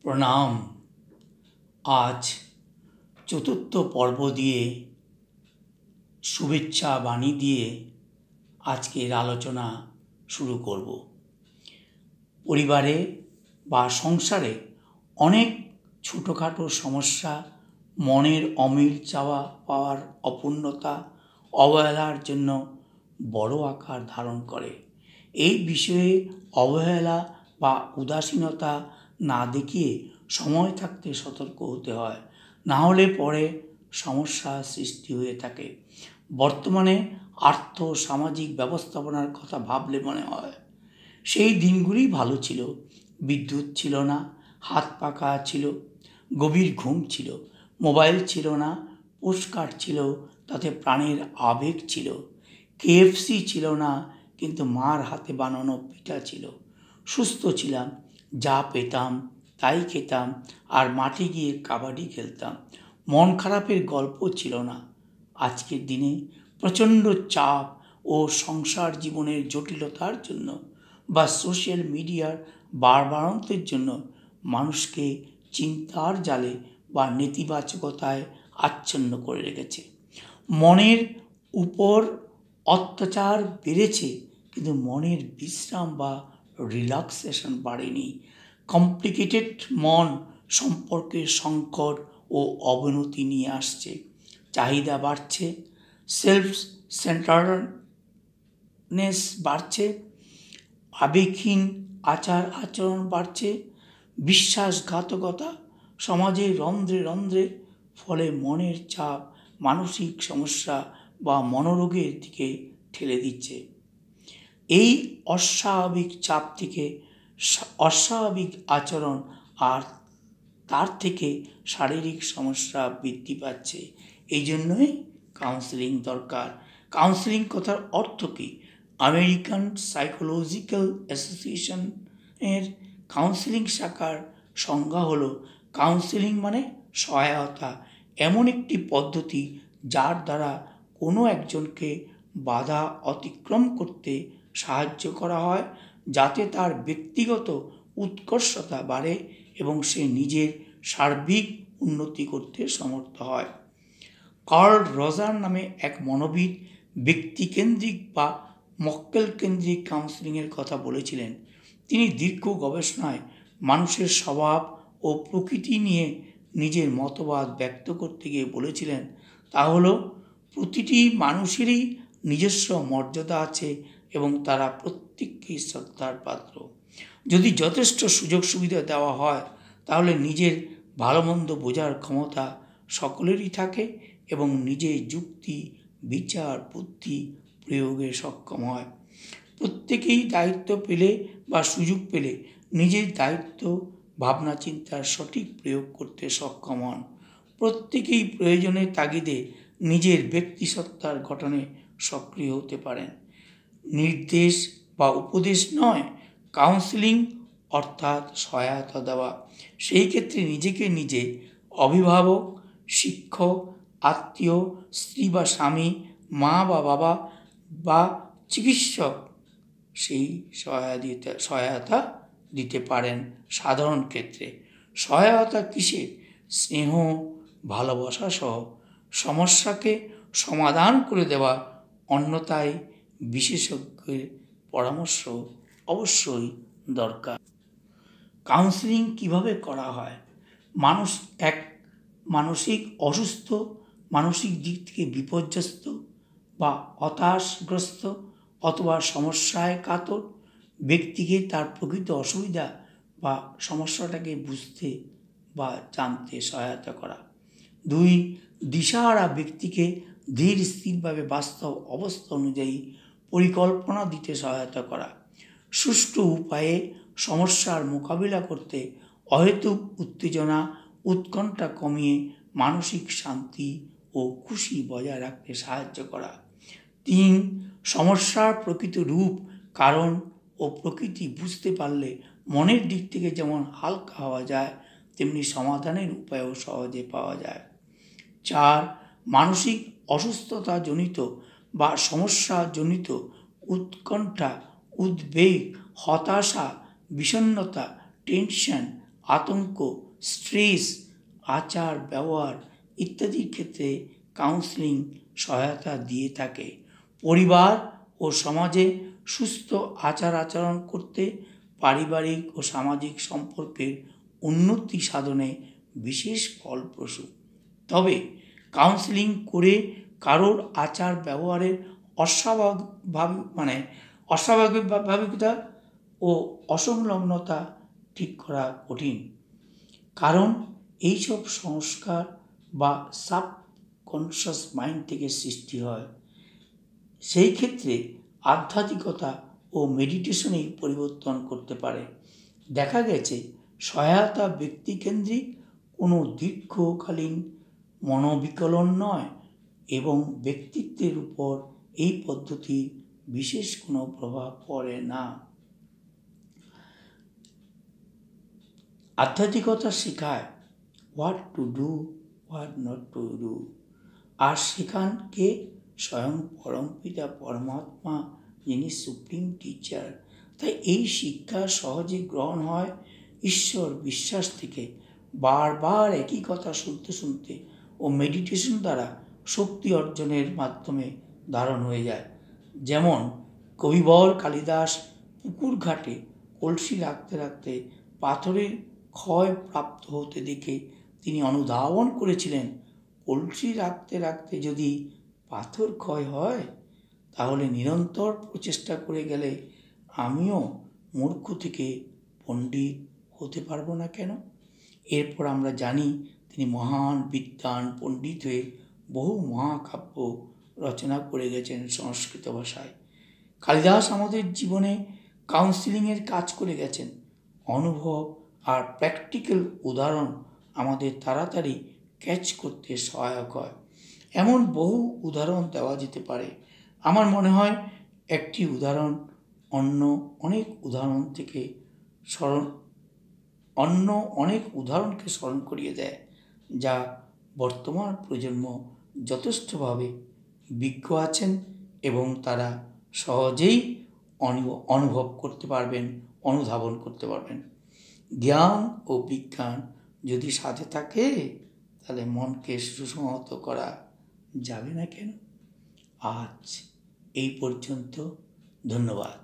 প্রণাম। আজ চতুর্থ পর্ব দিয়ে শুভেচ্ছা বাণী দিয়ে আজকের আলোচনা শুরু করব। পরিবারে বা সংসারে অনেক ছোটোখাটো সমস্যা, মনের অমিল চাওয়া পাওয়ার অপূর্ণতা, অবহেলার জন্য বড় আকার ধারণ করে। এই বিষয়ে অবহেলা বা উদাসীনতা না দেখিয়ে সময় থাকতে সতর্ক হতে হয়, না হলে পরে সমস্যা সৃষ্টি হয়ে থাকে। বর্তমানে আর্থ সামাজিক ব্যবস্থাপনার কথা ভাবলে মনে হয় সেই দিনগুলি ভালো ছিল। বিদ্যুৎ ছিল না, হাত পাখা ছিল, গভীর ঘুম ছিল, মোবাইল ছিল না, পোস্টকার্ড ছিল, তাতে প্রাণের আবেগ ছিল। কেএফসি ছিল না, কিন্তু মার হাতে বানানো পিঠা ছিল। সুস্থ ছিলাম, যা পেতাম তাই খেতাম, আর মাঠে গিয়ে কাবাডি খেলতাম। মন খারাপের গল্প ছিল না। আজকের দিনে প্রচণ্ড চাপ ও সংসার জীবনের জটিলতার জন্য বা সোশ্যাল মিডিয়ার বাড়বাড়ন্তের জন্য মানুষকে চিন্তার জালে বা নেতিবাচকতায় আচ্ছন্ন করে রেখেছে। মনের উপর অত্যাচার বেড়েছে, কিন্তু মনের বিশ্রাম বা রিল্যাক্সেশন বাড়েনি। কমপ্লিকেটেড মন সম্পর্কের সংকট ও অবনতি নিয়ে আসছে। চাহিদা বাড়ছে, সেলফ সেন্টারনেস বাড়ছে, আবেগহীন আচার আচরণ বাড়ছে, বিশ্বাসঘাতকতা সমাজে রন্ধ্রে রন্ধ্রে, ফলে মনের চাপ মানসিক সমস্যা বা মনোরোগের দিকে ঠেলে দিচ্ছে। এই অস্বাভাবিক চাপ থেকে অস্বাভাবিক আচরণ আর তার থেকে শারীরিক সমস্যা বৃদ্ধি পাচ্ছে। এই জন্যই কাউন্সেলিং দরকার। কাউন্সেলিং কথার অর্থ কী? আমেরিকান সাইকোলজিক্যাল অ্যাসোসিয়েশনের কাউন্সেলিং শাখার সংজ্ঞা হলো, কাউন্সেলিং মানে সহায়তা, এমন একটি পদ্ধতি যার দ্বারা কোনো একজনকে বাধা অতিক্রম করতে সাহায্য করা হয়, যাতে তার ব্যক্তিগত উৎকর্ষতা বাড়ে এবং সে নিজের সার্বিক উন্নতি করতে সমর্থ হয়। কার্ল রজার নামে এক মনোবিদ ব্যক্তিকেন্দ্রিক বা মক্কেল কেন্দ্রিক কাউন্সেলিংয়ের কথা বলেছিলেন। তিনি দীর্ঘ গবেষণায় মানুষের স্বভাব ও প্রকৃতি নিয়ে নিজের মতবাদ ব্যক্ত করতে গিয়ে বলেছিলেন, তা হলো প্রতিটি মানুষেরই নিজস্ব মর্যাদা আছে এবং তারা প্রত্যেককেই শ্রদ্ধার পাত্র। যদি যথেষ্ট সুযোগ সুবিধা দেওয়া হয়, তাহলে নিজের ভালো মন্দ বোঝার ক্ষমতা সকলেরই থাকে এবং নিজের যুক্তি, বিচার, বুদ্ধি প্রয়োগে সক্ষম হয়। প্রত্যেকেই দায়িত্ব পেলে বা সুযোগ পেলে নিজের দায়িত্ব, ভাবনা চিন্তার সঠিক প্রয়োগ করতে সক্ষম হন। প্রত্যেকেই প্রয়োজনের তাগিদে নিজের ব্যক্তিসত্তার গঠনে সক্রিয় হতে পারেন। নির্দেশ বা উপদেশ নয়, কাউন্সেলিং অর্থাৎ সহায়তা দেওয়া। সেই ক্ষেত্রে নিজেকে নিজে অভিভাবক, শিক্ষক, আত্মীয়, স্ত্রী বা স্বামী, মা বা বাবা বা চিকিৎসক সেই সহায়তা দিতে পারেন। সাধারণ ক্ষেত্রে সহায়তা কিসের? স্নেহ, ভালোবাসা সহ সমস্যাকে সমাধান করে দেওয়া, অন্যথায় বিশেষজ্ঞের পরামর্শ অবশ্যই দরকার। কাউন্সেলিং কিভাবে করা হয়? মানুষ এক মানসিক অসুস্থ, মানসিক দিক থেকে বিপর্যস্ত বা হতাশগ্রস্ত অথবা সমস্যায় কাতর ব্যক্তিকে তার প্রকৃত অসুবিধা বা সমস্যাটাকে বুঝতে বা জানতে সহায়তা করা। 2, দিশাহারা ব্যক্তিকে ধীর স্থিরভাবে বাস্তব অবস্থা অনুযায়ী পরিকল্পনা দিতে সহায়তা করা। সুষ্ঠু উপায়ে সমস্যার মোকাবিলা করতে অহেতুক উত্তেজনা, উৎকণ্ঠা কমিয়ে মানসিক শান্তি ও খুশি বজায় রাখতে সাহায্য করা। 3, সমস্যার প্রকৃত রূপ, কারণ ও প্রকৃতি বুঝতে পারলে মনের দিক থেকে যেমন হালকা হওয়া যায়, তেমনি সমাধানের উপায়ও সহজে পাওয়া যায়। 4, মানসিক অসুস্থতাজনিত বা সমস্যাজনিত উৎকণ্ঠা, উদ্বেগ, হতাশা, বিষণ্ণতা, টেনশন, আতঙ্ক, স্ট্রেস, আচার ব্যবহার ইত্যাদির ক্ষেত্রে কাউন্সেলিং সহায়তা দিয়ে থাকে। পরিবার ও সমাজে সুস্থ আচার আচরণ করতে পারিবারিক ও সামাজিক সম্পর্কের উন্নতি সাধনে বিশেষ ফলপ্রসূ। তবে কাউন্সেলিং করে কারোর আচার ব্যবহারের অস্বাভাবিকতা ও অসংলগ্নতা ঠিক করা কঠিন, কারণ এইসব সংস্কার বা সাবকনশাস মাইন্ড থেকে সৃষ্টি হয়। সেই ক্ষেত্রে আধ্যাত্মিকতা ও মেডিটেশনেই পরিবর্তন করতে পারে। দেখা গেছে সহায়তা ব্যক্তিকেন্দ্রিক, কোনো দীর্ঘকালীন মনোবিকলন নয় এবং ব্যক্তিত্বের উপর এই পদ্ধতির বিশেষ কোনো প্রভাব পড়ে না। আধ্যাত্মিকতা শেখায় what to do, what not to do, আর শেখান কে? স্বয়ং পরমপিতা পরমাত্মা, যিনি সুপ্রিম টিচার। তাই এই শিক্ষা সহজে গ্রহণ হয় ঈশ্বর বিশ্বাস থেকে। বারবার একই কথা শুনতে শুনতে ও মেডিটেশন দ্বারা শক্তি অর্জনের মাধ্যমে ধারণ হয়ে যায়। যেমন কবিবর কালিদাস পুকুর ঘাটে কলসি রাখতে রাখতে পাথরের ক্ষয় প্রাপ্ত হতে দেখে তিনি অনুধাবন করেছিলেন, কলসি রাখতে রাখতে যদি পাথর ক্ষয় হয়, তাহলে নিরন্তর প্রচেষ্টা করে গেলে আমিও মূর্খ থেকে পণ্ডিত হতে পারবো না কেন? এরপর আমরা জানি তিনি মহান বিদ্বান পণ্ডিত হয়ে বহু মহাকাব্য রচনা করে গেছেন সংস্কৃত ভাষায়। কালিদাস আমাদের জীবনে কাউন্সিলিংয়ের কাজ করে গেছেন। অনুভব আর প্র্যাকটিক্যাল উদাহরণ আমাদের তাড়াতাড়ি ক্যাচ করতে সহায়ক হয়। এমন বহু উদাহরণ দেওয়া যেতে পারে। আমার মনে হয় একটি উদাহরণ অন্য অনেক উদাহরণকে স্মরণ করিয়ে দেয়, যা বর্তমান প্রজন্ম যথেষ্টভাবে বিজ্ঞ আছেন এবং তারা সহজেই অনুভব করতে পারবেন, অনুধাবন করতে পারবেন। জ্ঞান ও বিজ্ঞান যদি সাথে থাকে, তাহলে মনকে সুসংহত করা যাবে না কেন? আজ এই পর্যন্ত। ধন্যবাদ।